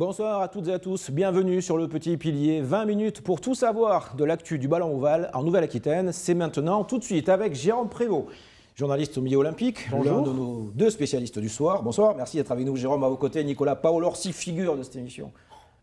Bonsoir à toutes et à tous, bienvenue sur le Petit Pilier. 20 minutes pour tout savoir de l'actu du ballon ovale en Nouvelle-Aquitaine. C'est maintenant, tout de suite, avec Jérôme Prévost, journaliste au milieu olympique, l'un de nos deux spécialistes du soir. Bonsoir, merci d'être avec nous, Jérôme. À vos côtés, Nicolas Paolorsi, figure de cette émission,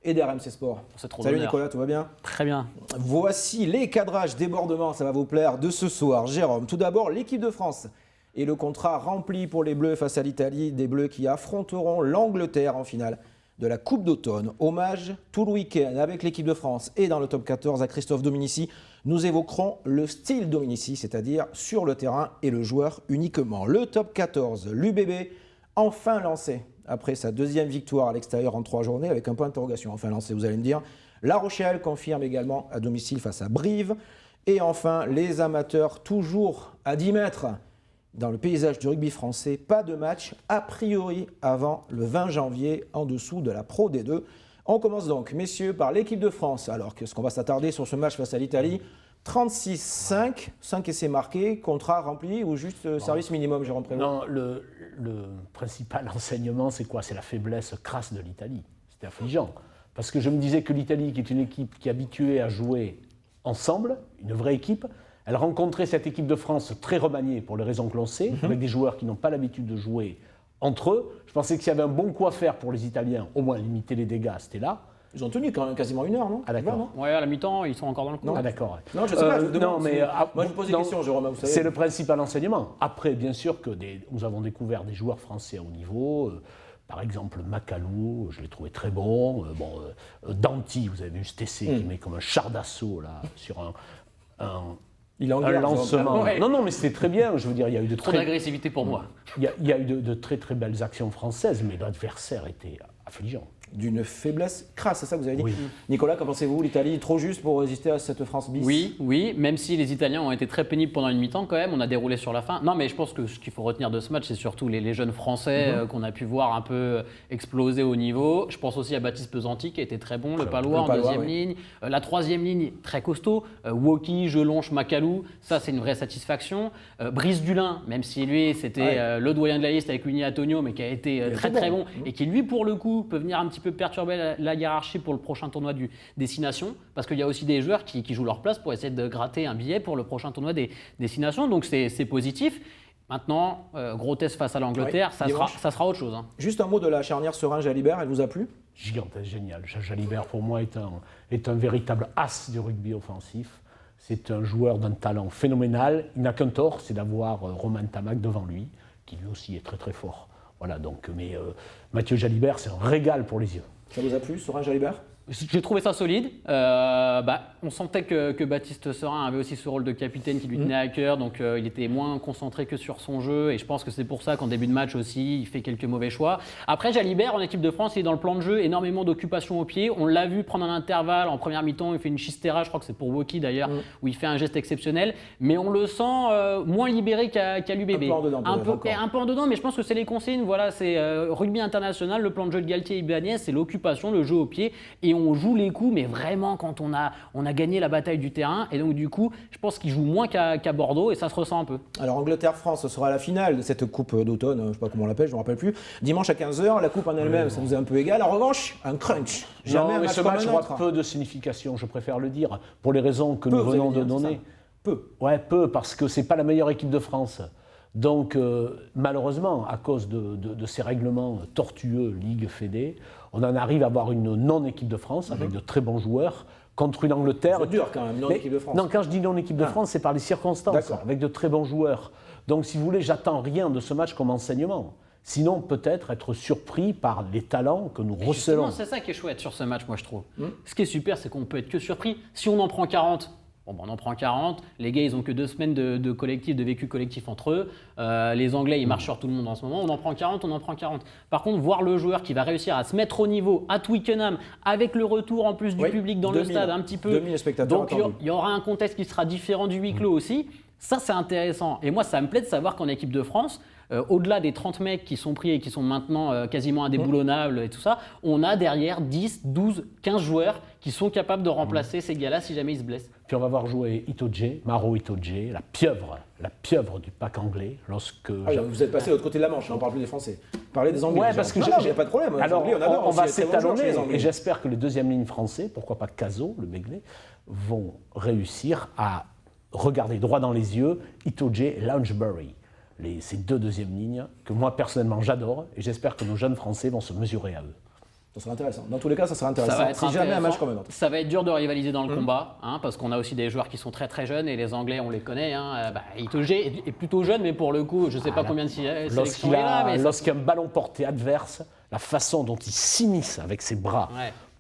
et d'RMC Sport. Salut Nicolas, tout va bien? Très bien. Voici les cadrages débordements, ça va vous plaire, de ce soir. Jérôme, tout d'abord, l'équipe de France et le contrat rempli pour les Bleus face à l'Italie, des Bleus qui affronteront l'Angleterre en finale de la Coupe d'automne. Hommage tout le week-end avec l'équipe de France et dans le top 14 à Christophe Dominici. Nous évoquerons le style Dominici, c'est-à-dire sur le terrain et le joueur uniquement. Le top 14, l'UBB, enfin lancé après sa deuxième victoire à l'extérieur en 3 journées avec un point d'interrogation. Enfin lancé, vous allez me dire. La Rochelle confirme également à domicile face à Brive. Et enfin, les amateurs toujours à 10 mètres. Dans le paysage du rugby français, pas de match a priori avant le 20 janvier en dessous de la Pro D2. On commence donc, messieurs, par l'équipe de France. Alors qu'est-ce qu'on va s'attarder sur ce match face à l'Italie? 36-5, 5 essais marqués, contrat rempli ou juste service minimum, Jérôme Prévost? Non, le principal enseignement, c'est quoi? C'est la faiblesse crasse de l'Italie. C'était affligeant. Parce que je me disais que l'Italie, qui est une équipe qui est habituée à jouer ensemble, une vraie équipe, elle rencontrait cette équipe de France très remaniée pour les raisons que l'on sait, avec des joueurs qui n'ont pas l'habitude de jouer entre eux. Je pensais que s'il y avait un bon coup à faire pour les Italiens, au moins limiter les dégâts, c'était là. Ils ont tenu quand même quasiment 1 heure, non? Ah d'accord. Ouais, à la mi-temps, ils sont encore dans le coup. Non. Ah d'accord. Non, je sais pas, je vous demande. Non, mais, moi, je vous pose des questions, Jérôme, vous savez. C'est le principal enseignement. Après, bien sûr que nous avons découvert des joueurs français à haut niveau. Par exemple, Macalou, je l'ai trouvé très bon. Danti, vous avez vu cet essai qui met comme un char d'assaut là, sur un lancement. Ouais. Non, mais c'était très bien. Je veux dire, il y a eu de Trop d'agressivité pour moi. Il y a eu de très très belles actions françaises, mais l'adversaire était affligeant. D'une faiblesse crasse, c'est ça que vous avez dit? Oui. Nicolas, qu'en pensez-vous? L'Italie trop juste pour résister à cette France bis? Oui, même si les Italiens ont été très pénibles pendant une mi-temps quand même, on a déroulé sur la fin. Non, mais je pense que ce qu'il faut retenir de ce match, c'est surtout les jeunes Français qu'on a pu voir un peu exploser au niveau. Je pense aussi à Baptiste Pesanti qui a été très bon, le Palois en deuxième ligne. La troisième ligne, très costaud. Woki, Jelonche, Macalou, ça c'est une vraie satisfaction. Brice Dulin, même si lui c'était le doyen de la liste avec Winnie Antonio, mais qui a été très bon et qui lui pour le coup peut venir un petit peu perturber la hiérarchie pour le prochain tournoi du Destination, parce qu'il y a aussi des joueurs qui jouent leur place pour essayer de gratter un billet pour le prochain tournoi des Destinations, donc c'est positif. Maintenant, gros test face à l'Angleterre, ça sera autre chose. Hein. Juste un mot de la charnière Serein-Jalibert, elle vous a plu? Gigantesque, génial. Jalibert, pour moi, est un véritable as du rugby offensif. C'est un joueur d'un talent phénoménal. Il n'a qu'un tort, c'est d'avoir Romain Tamac devant lui, qui lui aussi est très très fort. Voilà, donc, mais Mathieu Jalibert, c'est un régal pour les yeux. Ça vous a plu, Serein-Jalibert? J'ai trouvé ça solide. On sentait que Baptiste Serein avait aussi ce rôle de capitaine qui lui tenait à cœur, donc il était moins concentré que sur son jeu. Et je pense que c'est pour ça qu'en début de match aussi, il fait quelques mauvais choix. Après, Jalibert, en équipe de France, il est dans le plan de jeu, énormément d'occupation au pied. On l'a vu prendre un intervalle en première mi-temps, il fait une chistera, je crois que c'est pour Woki d'ailleurs, où il fait un geste exceptionnel. Mais on le sent moins libéré qu'à l'UBB. Un peu en dedans, mais je pense que c'est les consignes. Voilà, c'est rugby international, le plan de jeu de Galtier et Ibanez, c'est l'occupation, le jeu au pied. Et on joue les coups, mais vraiment quand on a gagné la bataille du terrain. Et donc du coup, je pense qu'il joue moins qu'à Bordeaux et ça se ressent un peu. Alors Angleterre-France, ce sera la finale de cette coupe d'automne, je ne sais pas comment on l'appelle, je ne me rappelle plus. Dimanche à 15h, la coupe en elle-même, ça nous est un peu égal. En revanche, un crunch. Jamais un match ce match aura peu de signification, je préfère le dire, pour les raisons que nous venons de donner. Peu, parce que c'est pas la meilleure équipe de France. Donc, malheureusement, à cause de ces règlements tortueux, Ligue, Fédé, on en arrive à avoir une non-équipe de France avec de très bons joueurs contre une Angleterre. C'est dur quand même, non-équipe de France. Non, quand je dis non-équipe de France, c'est par les circonstances, avec de très bons joueurs. Donc, si vous voulez, j'attends rien de ce match comme enseignement. Sinon, peut-être être surpris par les talents que nous recelons. C'est ça qui est chouette sur ce match, moi, je trouve. Ce qui est super, c'est qu'on peut être que surpris. Si on en prend 40... on en prend 40. Les gars, ils n'ont que 2 semaines de vécu collectif entre eux. Les Anglais, ils marchent sur tout le monde en ce moment. On en prend 40. Par contre, voir le joueur qui va réussir à se mettre au niveau à Twickenham, avec le retour en plus du public dans le stade un petit peu. 2000 spectateurs. Donc, il y aura un contexte qui sera différent du huis clos aussi. Ça, c'est intéressant. Et moi, ça me plaît de savoir qu'en équipe de France, au-delà des 30 mecs qui sont pris et qui sont maintenant quasiment indéboulonnables et tout ça, on a derrière 10, 12, 15 joueurs qui sont capables de remplacer ces gars-là si jamais ils se blessent. Puis on va voir jouer Maro Itoje, la pieuvre du pack anglais. Lorsque vous êtes passé de l'autre côté de la Manche, on ne parle plus des Français. Parlez des Anglais. Ouais, parce que j'ai pas de problème. Alors, les Anglais, on va aussi, il y a très bons joueurs chez s'étalonner les Anglais. et j'espère que les deuxièmes lignes français, pourquoi pas Cazot, le Begley, vont réussir à regarder droit dans les yeux Itoje et Loughbury. Ces deux deuxièmes lignes que moi personnellement j'adore et j'espère que nos jeunes Français vont se mesurer à eux. Ça sera intéressant. Dans tous les cas, ça sera intéressant. C'est jamais un match comme un autre. Ça va être dur de rivaliser dans le combat, parce qu'on a aussi des joueurs qui sont très très jeunes et les Anglais, on les connaît. Itoje est plutôt jeune, mais pour le coup, je ne sais pas combien de sélections il a. Mais lorsqu'il y a un ballon porté adverse, la façon dont il s'immisce avec ses bras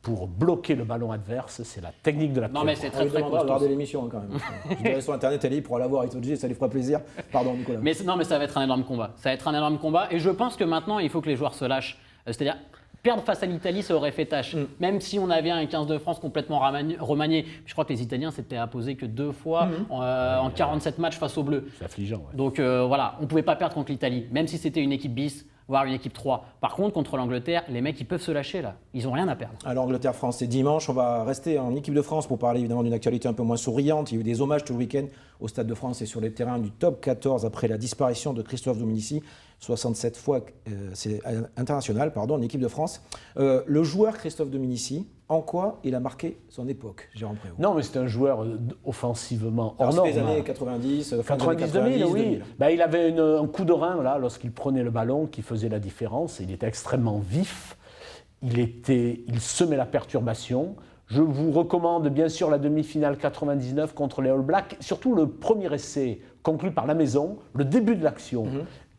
pour bloquer le ballon adverse, c'est la technique de la pieuvre. Non, mais c'est très très costaud. Regarder l'émission quand même. Je dirais sur Internet, Ali, pour l'avoir Itoje, ça lui fera plaisir. Pardon, Nicolas. Mais ça va être un énorme combat. Ça va être un énorme combat et je pense que maintenant, il faut que les joueurs se lâchent. C'est-à-dire, perdre face à l'Italie, ça aurait fait tâche. Même si on avait un 15 de France complètement remanié. Je crois que les Italiens s'étaient imposés que 2 fois en 47 matchs face aux Bleus. C'est affligeant. Ouais. Donc voilà, on ne pouvait pas perdre contre l'Italie, même si c'était une équipe bis, voire une équipe 3. Par contre, contre l'Angleterre, les mecs, ils peuvent se lâcher là. Ils n'ont rien à perdre. Alors, Angleterre-France, c'est dimanche. On va rester en équipe de France pour parler évidemment d'une actualité un peu moins souriante. Il y a eu des hommages tout le week-end au Stade de France et sur les terrains du top 14 après la disparition de Christophe Dominici. 67 fois c'est international, en équipe de France. Le joueur Christophe Dominici, en quoi il a marqué son époque, Jérôme Préau? Non, mais c'est un joueur offensivement hors norme. C'était les années 90, fin des années 90, 90, oui. 2000. Il avait un coup de rein là, lorsqu'il prenait le ballon qui faisait la différence. Il était extrêmement vif. Il semait la perturbation. Je vous recommande bien sûr la demi-finale 99 contre les All Blacks, surtout le premier essai conclu par la maison, le début de l'action.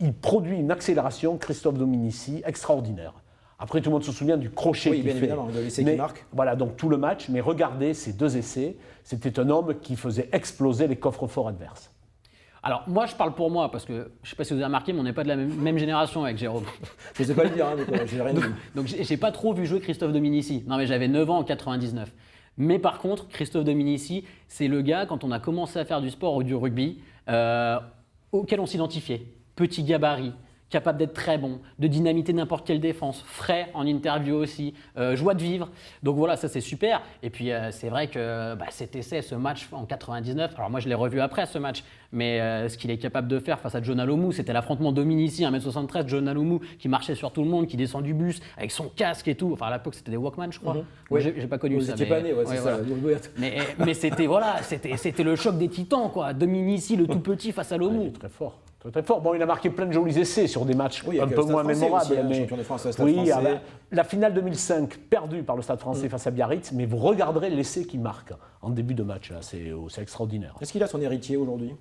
Il produit une accélération, Christophe Dominici, extraordinaire. Après, tout le monde se souvient du crochet qu'il fait. Oui, bien évidemment, de l'essai qui marque. Voilà, donc tout le match. Mais regardez ces deux essais. C'était un homme qui faisait exploser les coffres-forts adverses. Alors, moi, je parle pour moi, parce que je ne sais pas si vous avez remarqué, mais on n'est pas de la même génération avec Jérôme. Je ne sais pas le dire, Nicolas, j'ai rien dit. Donc, je n'ai pas trop vu jouer Christophe Dominici. Non, mais j'avais 9 ans en 99. Mais par contre, Christophe Dominici, c'est le gars, quand on a commencé à faire du sport ou du rugby, auquel on s'identifiait. Petit gabarit, capable d'être très bon, de dynamiter n'importe quelle défense, frais en interview aussi, joie de vivre. Donc voilà, ça c'est super. Et puis c'est vrai que cet essai, ce match en 99, alors moi je l'ai revu après ce match, mais ce qu'il est capable de faire face à John Alomou, c'était l'affrontement Dominici, 1m73, John Alomou qui marchait sur tout le monde, qui descend du bus avec son casque et tout. Enfin à l'époque c'était des Walkman je crois. Moi j'ai pas connu ça. Vous n'étiez pas né, c'est ça. Mais c'était le choc des titans quoi. Dominici le tout petit face à Alomou. Il est très fort. Très fort. Bon, il a marqué plein de jolis essais sur des matchs un peu moins mémorables. Champion de France, Stade français. La finale 2005, perdue par le Stade français face à Biarritz, mais vous regarderez l'essai qu'il marque en début de match. C'est extraordinaire. Est-ce qu'il a son héritier aujourd'hui?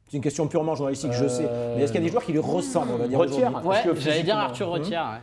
C'est une question purement journalistique, je sais. Mais est-ce qu'il y a des joueurs qui lui ressemblent, on va dire, Retière, j'allais dire Arthur Retière.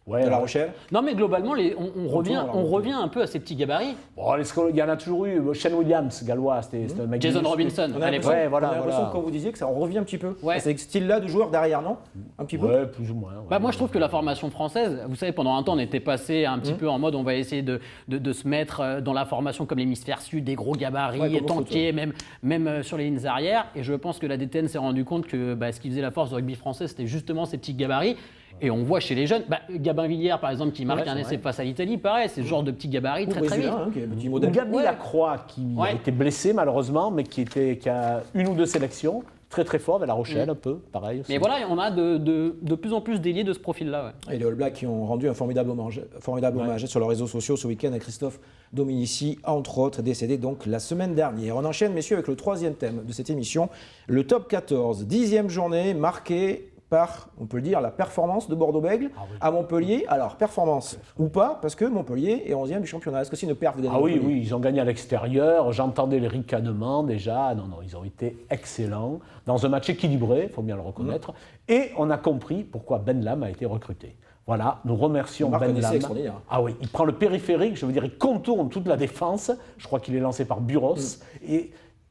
De La Rochelle. Non, mais globalement, on revient un peu à ces petits gabarits. Bon, il y en a toujours eu. Shane Williams, gallois, c'était un mec. Jason Robinson, on a l'impression que quand vous disiez que ça revient un petit peu. Ouais. C'est ce style-là de joueur derrière, non? Un petit peu. Ouais, plus ou moins. Moi, je trouve que la formation française, vous savez, pendant un temps, on était passé un petit peu en mode on va essayer de se mettre dans la formation comme l'hémisphère sud, des gros gabarits, tankiers, même sur les lignes arrières. Et je pense que la DTN s'est rendu compte que ce qui faisait la force du rugby français, c'était justement ces petits gabarits. Et on voit chez les jeunes, Gabin Villiers par exemple qui marque un essai face à l'Italie, pareil, c'est ce genre de petit gabarit très vite. Gabi Lacroix qui a été blessé malheureusement, mais qui a une ou deux sélections, très fort, avec La Rochelle un peu, pareil aussi. Mais voilà, on a de plus en plus d'ailiers de ce profil-là. Et les All Blacks qui ont rendu un formidable hommage sur leurs réseaux sociaux ce week-end à Christophe Dominici, entre autres, décédé donc la semaine dernière. On enchaîne, messieurs, avec le troisième thème de cette émission, le top 14, 10e journée marquée par, on peut le dire, la performance de Bordeaux-Bègles à Montpellier. Alors, performance ou pas, parce que Montpellier est 11e du championnat. Est-ce que c'est une perte de gagner oui, ils ont gagné à l'extérieur. J'entendais les ricanements déjà. Non, ils ont été excellents. Dans un match équilibré, il faut bien le reconnaître. Et on a compris pourquoi Ben Lam a été recruté. Voilà, nous remercions Ben Lam. Il prend le périphérique, je veux dire, il contourne toute la défense. Je crois qu'il est lancé par Buros.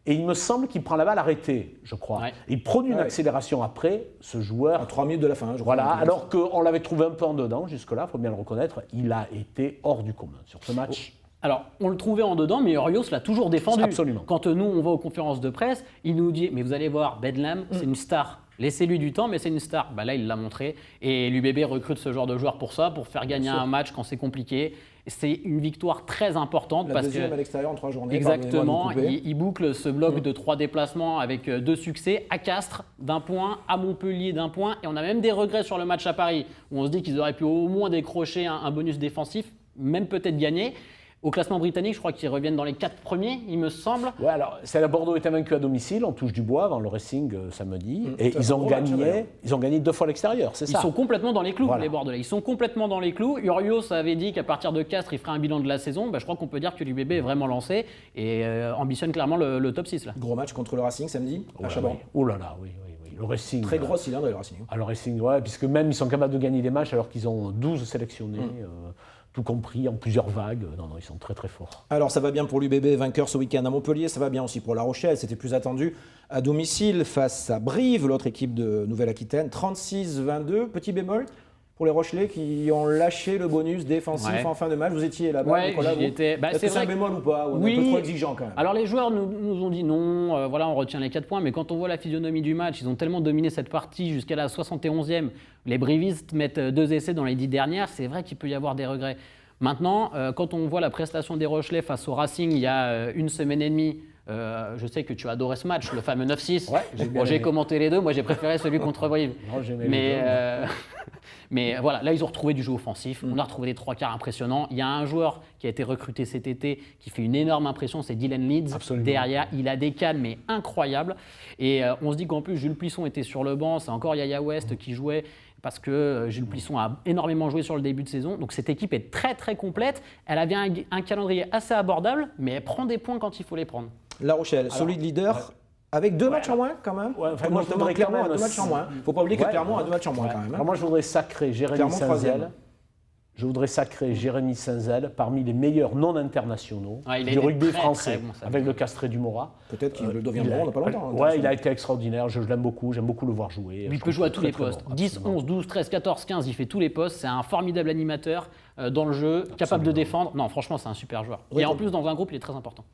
Et il me semble qu'il prend la balle arrêtée, je crois. Ouais. Il produit une accélération après, ce joueur. À 3 minutes de la fin, je crois. Voilà, alors qu'on l'avait trouvé un peu en dedans jusque-là, il faut bien le reconnaître. Il a été hors du commun sur ce match. Alors, on le trouvait en dedans, mais Urios l'a toujours défendu. Absolument. Quand nous, on va aux conférences de presse, il nous dit « Mais vous allez voir, Ben Lam, c'est une star. Laissez-lui du temps, mais c'est une star. Là, il l'a montré. Et l'UBB recrute ce genre de joueur pour ça, pour faire gagner un match quand c'est compliqué. C'est une victoire très importante. La deuxième à l'extérieur en 3 journées. Exactement. Il boucle ce bloc de 3 déplacements avec 2 succès. À Castres, d'1 point. À Montpellier, d'1 point. Et on a même des regrets sur le match à Paris, où on se dit qu'ils auraient pu au moins décrocher un bonus défensif, même peut-être gagner. Au classement britannique, je crois qu'ils reviennent dans les 4 premiers, il me semble. Ouais, alors, Bordeaux était vaincu à domicile, on touche du bois avant le Racing samedi. Et ils ont gagné 2 fois à l'extérieur, c'est ça. Ils sont complètement dans les clous, les Bordelais. Ils sont complètement dans les clous. Urios avait dit qu'à partir de Castres, il ferait un bilan de la saison. Je crois qu'on peut dire que l'UBB est vraiment lancé et ambitionne clairement le top 6. Là. Gros match contre le Racing samedi à Chaban. Oh là là, oui. Le Racing, très gros cylindre, le Racing. Alors, Racing, ouais, puisque même ils sont capables de gagner des matchs alors qu'ils ont 12 sélectionnés. Tout compris en plusieurs vagues. Non, ils sont très très forts. Alors ça va bien pour l'UBB, vainqueur ce week-end à Montpellier, ça va bien aussi pour La Rochelle, c'était plus attendu à domicile face à Brive, l'autre équipe de Nouvelle-Aquitaine, 36-22, petit bémol pour les Rochelais qui ont lâché le bonus défensif en fin de match. Vous étiez là-bas, Nicolas, j'y étais. Est-ce que c'est un bémol ou pas? On est un peu trop exigeant quand même. Alors les joueurs nous ont dit non, on retient les 4 points, mais quand on voit la physionomie du match, ils ont tellement dominé cette partie jusqu'à la 71e. Les brivistes mettent 2 essais dans les 10 dernières, c'est vrai qu'il peut y avoir des regrets. Maintenant, quand on voit la prestation des Rochelais face au Racing il y a 1 semaine et demie, je sais que tu as adoré ce match, le fameux 9-6. Ouais, j'ai commenté les deux, moi j'ai préféré celui contre Brive. Mais voilà, là ils ont retrouvé du jeu offensif, on a retrouvé des 3 quarts impressionnants. Il y a un joueur qui a été recruté cet été qui fait une énorme impression, c'est Dylan Leeds. Absolument. Derrière, il a des cannes mais incroyables. Et on se dit qu'en plus Jules Plisson était sur le banc, c'est encore Yaya West qui jouait. Parce que Jules Plisson a énormément joué sur le début de saison. Donc cette équipe est très très complète. Elle avait un calendrier assez abordable, mais elle prend des points quand il faut les prendre. La Rochelle, solide leader, avec 2 matchs en moins quand même. Moi, je voudrais Clermont a 2 matchs en moins. Il ne faut pas oublier que Clermont a 2 matchs en moins quand même. Alors moi, je voudrais sacrer Jérémy Saint-Zel. Parmi les meilleurs non-internationaux du rugby français, avec le Castré du Mora. Peut-être qu'il le deviendra dans pas longtemps. Ouais, il a été extraordinaire, je l'aime beaucoup, j'aime beaucoup le voir jouer. Il peut jouer à tous les postes. 10, 11, 12, 13, 14, 15, il fait tous les postes. C'est un formidable animateur dans le jeu, capable de défendre. Non, franchement, c'est un super joueur. Et en plus, dans un groupe, il est très important.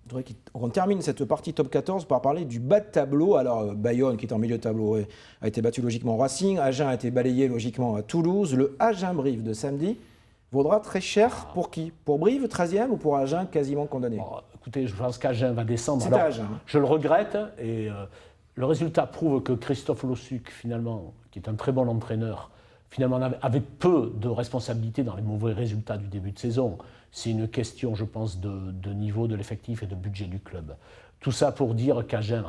On termine cette partie top 14 par parler du bas de tableau. Alors, Bayonne, qui est en milieu de tableau, a été battu logiquement au Racing. Agen a été balayé logiquement à Toulouse. Le Agen-Brive de samedi vaudra très cher pour qui? Pour Brive, 13e, ou pour Agen, quasiment condamné? Écoutez, je pense qu'Agen va descendre. C'est Agen. Je le regrette, et le résultat prouve que Christophe Lossuc, finalement, qui est un très bon entraîneur, finalement avait peu de responsabilité dans les mauvais résultats du début de saison. C'est une question, je pense, de niveau de l'effectif et de budget du club. Tout ça pour dire qu'Agen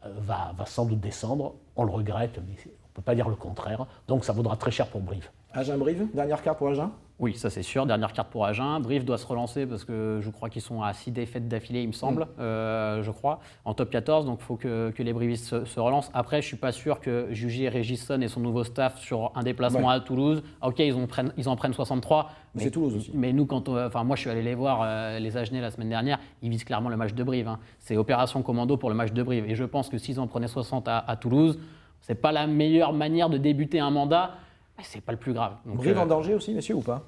va sans doute descendre. On le regrette, mais on ne peut pas dire le contraire. Donc ça vaudra très cher pour Brive. Agen-Brive, dernière carte pour Agen? Oui, ça c'est sûr. Dernière carte pour Agen. Brive doit se relancer parce que je crois qu'ils sont à 6 défaites d'affilée, il me semble, je crois, en top 14. Donc il faut que les brivistes se relancent. Après, je ne suis pas sûr que Jugi Régisson et son nouveau staff sur un déplacement à Toulouse, ok, ils en prennent 63. Mais c'est Toulouse aussi. Mais nous, moi je suis allé les voir, les Agenais, la semaine dernière, ils visent clairement le match de Brive. C'est opération commando pour le match de Brive. Et je pense que s'ils en prenaient 60 à Toulouse, ce n'est pas la meilleure manière de débuter un mandat. C'est pas le plus grave. Donc, Brive en danger aussi, messieurs, ou pas?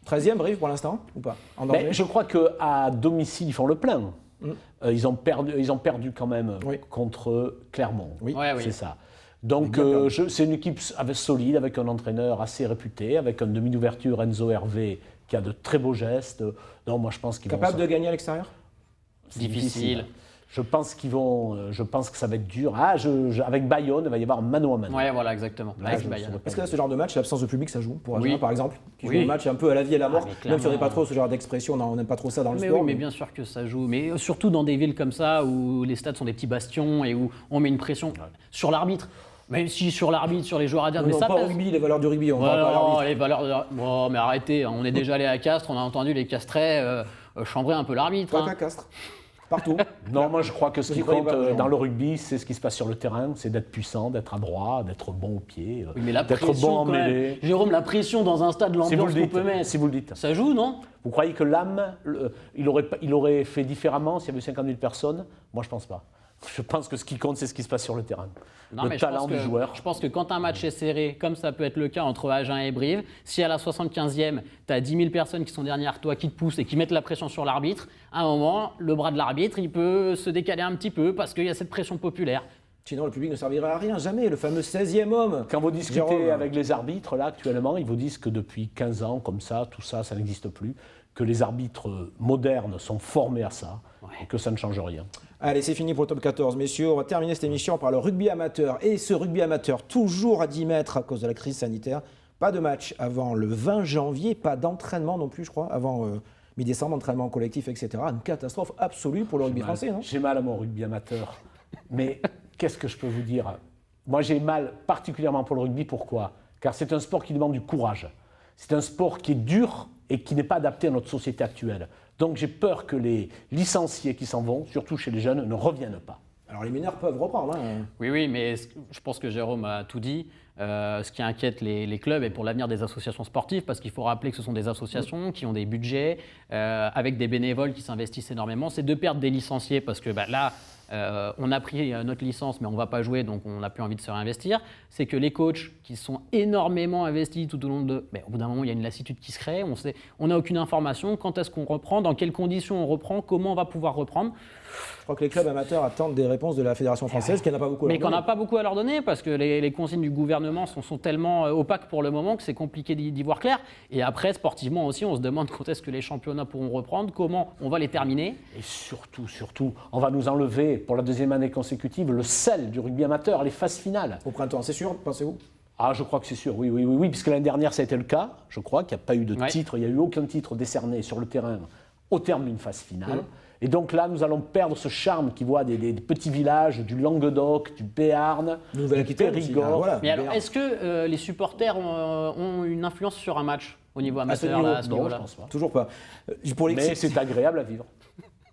13e Brive pour l'instant, ou pas? En danger? Je crois qu'à domicile, ils font le plein. Ils ont perdu quand même contre Clermont. Oui. C'est ça. Donc c'est une équipe solide, avec un entraîneur assez réputé, avec un demi d'ouverture, Enzo Hervé, qui a de très beaux gestes. Non, moi je pense qu'ils capable de gagner à l'extérieur? Difficile. Je pense que ça va être dur. Avec Bayonne, il va y avoir mano à mano. Ouais, voilà, exactement. Avec Bayonne. Est-ce que là, ce genre de match, l'absence de public, ça joue pour Agen, par exemple, qui joue un match un peu à la vie et à la mort, même si on n'est pas trop ce genre d'expression, on n'aime pas trop ça dans le sport. Oui, mais bien sûr que ça joue. Mais surtout dans des villes comme ça, où les stades sont des petits bastions et où on met une pression sur l'arbitre. Même si sur l'arbitre, sur les joueurs adverses, mais ça pas au rugby, les valeurs du rugby, on parle pas à l'arbitre. Les valeurs oh, mais arrêtez, on est déjà allé à Castres, on a entendu les Castrets chambrer un peu l'arbitre. Pas qu'à Castres. Partout. Non, moi je crois que ce qui compte dans le rugby, c'est ce qui se passe sur le terrain, c'est d'être puissant, d'être adroit, d'être bon au pied, d'être bon en mêlée. Jérôme, la pression dans un stade, l'ambiance qu'on peut mettre. Si vous le dites. Ça joue, non? Vous croyez que l'âme, il aurait fait différemment s'il y avait 50 000 personnes? Moi je pense pas. Je pense que ce qui compte, c'est ce qui se passe sur le terrain. Le talent du joueur. Je pense que quand un match est serré, comme ça peut être le cas entre Agen et Brive, si à la 75e, tu as 10 000 personnes qui sont derrière toi, qui te poussent et qui mettent la pression sur l'arbitre, à un moment, le bras de l'arbitre, il peut se décaler un petit peu parce qu'il y a cette pression populaire. Sinon, le public ne servirait à rien, jamais. Le fameux 16e homme. Quand vous discutez Jérôme. avec les arbitres, là, actuellement, ils vous disent que depuis 15 ans, comme ça, tout ça, ça n'existe plus, que les arbitres modernes sont formés à ça, et que ça ne change rien. Allez, c'est fini pour le top 14. Messieurs, on va terminer cette émission par le rugby amateur. Et ce rugby amateur, toujours à 10 mètres à cause de la crise sanitaire. Pas de match avant le 20 janvier, pas d'entraînement non plus, je crois, avant mi-décembre, entraînement collectif, etc. Une catastrophe absolue pour le rugby français, non? J'ai mal à mon rugby amateur. Mais qu'est-ce que je peux vous dire? Moi, j'ai mal particulièrement pour le rugby. Pourquoi? Car c'est un sport qui demande du courage. C'est un sport qui est dur et qui n'est pas adapté à notre société actuelle. Donc j'ai peur que les licenciés qui s'en vont, surtout chez les jeunes, ne reviennent pas. Alors les mineurs peuvent reprendre. Hein. Oui, mais je pense que Jérôme a tout dit. Ce qui inquiète les clubs et pour l'avenir des associations sportives, parce qu'il faut rappeler que ce sont des associations qui ont des budgets, avec des bénévoles qui s'investissent énormément, c'est de perdre des licenciés, parce que là, on a pris notre licence, mais on ne va pas jouer, donc on n'a plus envie de se réinvestir. C'est que les coachs qui sont énormément investis tout au long de... au bout d'un moment, il y a une lassitude qui se crée, on n'a aucune information, quand est-ce qu'on reprend, dans quelles conditions on reprend, comment on va pouvoir reprendre. Je crois que les clubs amateurs attendent des réponses de la Fédération française, qui n'en a pas beaucoup à leur Mais qu'on donner. n'a pas beaucoup à leur donner, parce que les consignes du gouvernement sont tellement opaques pour le moment que c'est compliqué d'y voir clair. Et après, sportivement aussi, on se demande quand est-ce que les championnats pourront reprendre, comment on va les terminer. Et surtout, on va nous enlever pour la deuxième année consécutive le sel du rugby amateur, les phases finales. Au printemps, c'est sûr, pensez-vous? Ah, je crois que c'est sûr, oui, puisque l'année dernière, ça a été le cas. Je crois qu'il n'y a pas eu de titre, il n'y a eu aucun titre décerné sur le terrain au terme d'une phase finale. Et donc là, nous allons perdre ce charme qui voit des petits villages du Languedoc, du Béarn, du Périgord. Voilà, Mais alors, est-ce que les supporters ont une influence sur un match au niveau amateur niveau, à ce Non, niveau-là? je pense pas. Toujours pas. Mais c'est agréable à vivre.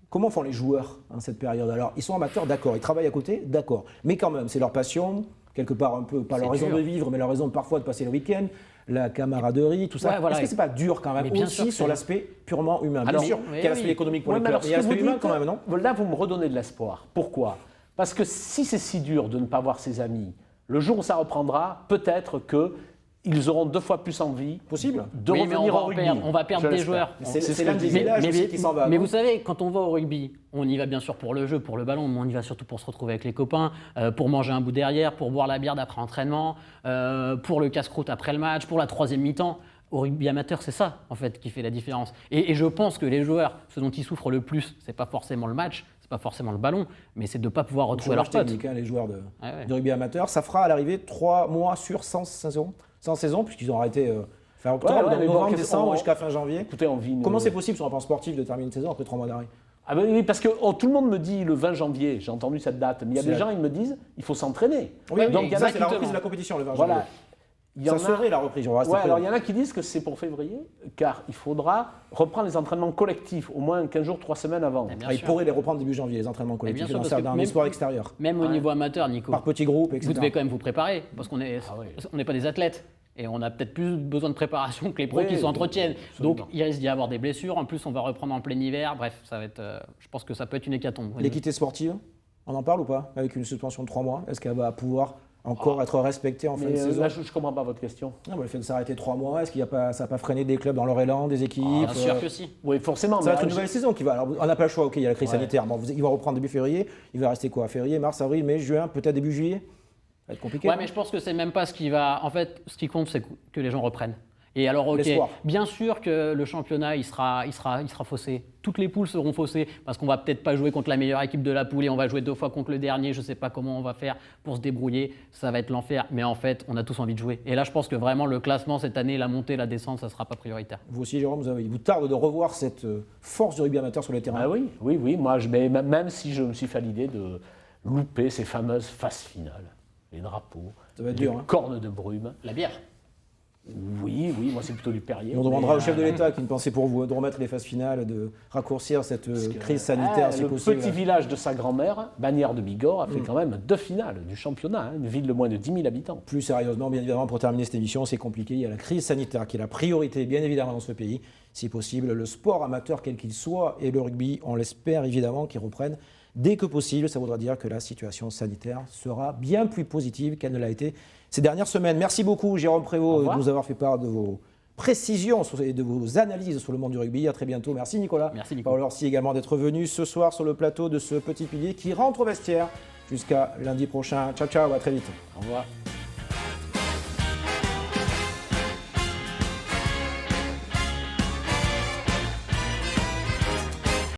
Comment font les joueurs en cette période? Alors, ils sont amateurs, d'accord. Ils travaillent à côté, d'accord. Mais quand même, c'est leur passion, quelque part un peu, pas leur raison dur. de vivre, mais leur raison parfois de passer le week-end, la camaraderie, tout ça. Ouais, voilà. Est-ce que c'est pas dur quand même Mais bien sûr aussi que sur c'est- l'aspect purement humain? Alors, Bien sûr, oui, qu'il y a l'aspect oui. économique pour Ouais, les mais clubs, alors, mais il y a ce que l'aspect vous humain dites, quand même, non? Là, vous me redonnez de l'espoir. Pourquoi? Parce que si c'est si dur de ne pas voir ses amis, le jour où ça reprendra, peut-être qu'ils auront 2 fois plus envie Possible. de Oui, mais revenir au rugby. on va perdre Je des l'espère. joueurs. C'est l'un des villages aussi qui s'en va. Mais non? vous savez, quand on va au rugby, on y va bien sûr pour le jeu, pour le ballon, mais on y va surtout pour se retrouver avec les copains, pour manger un bout derrière, pour boire la bière d'après entraînement, pour le casse-croûte après le match, pour la troisième mi-temps. Au rugby amateur, c'est ça en fait qui fait la différence. Et je pense que les joueurs, ce dont ils souffrent le plus, c'est pas forcément le match, c'est pas forcément le ballon, mais c'est de ne pas pouvoir retrouver leurs Chômage potes. technique, hein, les joueurs de Ouais. rugby amateur. Ça fera à l'arrivée 3 mois sur 100 saisons, puisqu'ils ont arrêté fin octobre, Ouais, mais bon, novembre, décembre, on- jusqu'à fin janvier. Écoutez, on vit une- Comment c'est possible sur un plan sportif de terminer une saison après 3 mois d'arrêt? Ah ben oui, parce que tout le monde me dit le 20 janvier, j'ai entendu cette date, mais il y a C'est des la- gens, ils me disent, il faut s'entraîner. Oui, Donc il y en ça, a c'est qui la te- reprise de la compétition le 20 Voilà. janvier. Il y Ça en a- serait la reprise, on va rester Ouais, prudent. alors il y en a qui disent que c'est pour février, car il faudra reprendre les entraînements collectifs, au moins 15 jours, 3 semaines avant. Eh bien Ah, ils sûr. pourraient les reprendre début janvier, les entraînements bien collectifs, sûr, dans parce que un même- sport extérieur. Même au niveau amateur, Nico, Par petits groupes, etc. vous devez quand même vous préparer, parce qu'on n'est oui. pas des athlètes. Et on a peut-être plus besoin de préparation que les pros Oui, qui s'entretiennent. absolument. Donc il risque d'y avoir des blessures. En plus, on va reprendre en plein hiver. Bref, ça va être. Je pense que ça peut être une hécatombe. L'équité sportive, on en parle ou pas? Avec une suspension de 3 mois, est-ce qu'elle va pouvoir encore être respectée en fin de Mais saison? là, je ne comprends pas votre question. Non, bah, le fait de s'arrêter 3 mois, est-ce qu'il y a pas, ça n'a pas freiné des clubs dans leur élan, des équipes? Bien sûr que si. Oui, forcément. Ça va mais être une je- nouvelle saison qui va. Alors, on n'a pas le choix, ok, il y a la crise Ouais. sanitaire. Bon, il va reprendre début février. Il va rester quoi? Février, mars, avril, mai, juin, peut-être début juillet? Ça va être compliqué. Ouais, non? mais je pense que c'est même pas ce qui va. En fait, ce qui compte, c'est que les gens reprennent. Et alors, ok, L'espoir. bien sûr que le championnat, il sera faussé. Toutes les poules seront faussées parce qu'on va peut-être pas jouer contre la meilleure équipe de la poule et on va jouer 2 fois contre le dernier. Je sais pas comment on va faire pour se débrouiller. Ça va être l'enfer. Mais en fait, on a tous envie de jouer. Et là, je pense que vraiment le classement cette année, la montée, la descente, ça sera pas prioritaire. Vous aussi, Jérôme, il vous tarde de revoir cette force du rugby amateur sur les terrains. Ah oui. Moi, mais même si je me suis fait l'idée de louper ces fameuses phases finales, les drapeaux, Ça va être les dur, hein. cornes de brume. La bière. Oui, moi c'est plutôt du Perrier. Et on demandera mais, au chef de l'État qui ne pensait pour vous de remettre les phases finales, de raccourcir cette crise sanitaire si le possible. petit village de sa grand-mère, Bagnères de Bigorre, a fait quand même 2 finales du championnat, hein, une ville de moins de 10 000 habitants. Plus sérieusement, bien évidemment, pour terminer cette émission, c'est compliqué. Il y a la crise sanitaire qui est la priorité, bien évidemment, dans ce pays. Si possible, le sport amateur, quel qu'il soit, et le rugby, on l'espère évidemment, qu'ils reprennent dès que possible. Ça voudra dire que la situation sanitaire sera bien plus positive qu'elle ne l'a été ces dernières semaines. Merci beaucoup, Jérôme Au Prévost, revoir. de nous avoir fait part de vos précisions et de vos analyses sur le monde du rugby. À très bientôt. Merci Nicolas. Merci Nico. Paul Orsi également d'être venu ce soir sur le plateau de ce petit pilier qui rentre au vestiaire jusqu'à lundi prochain. Ciao, ciao, à très vite. Au revoir.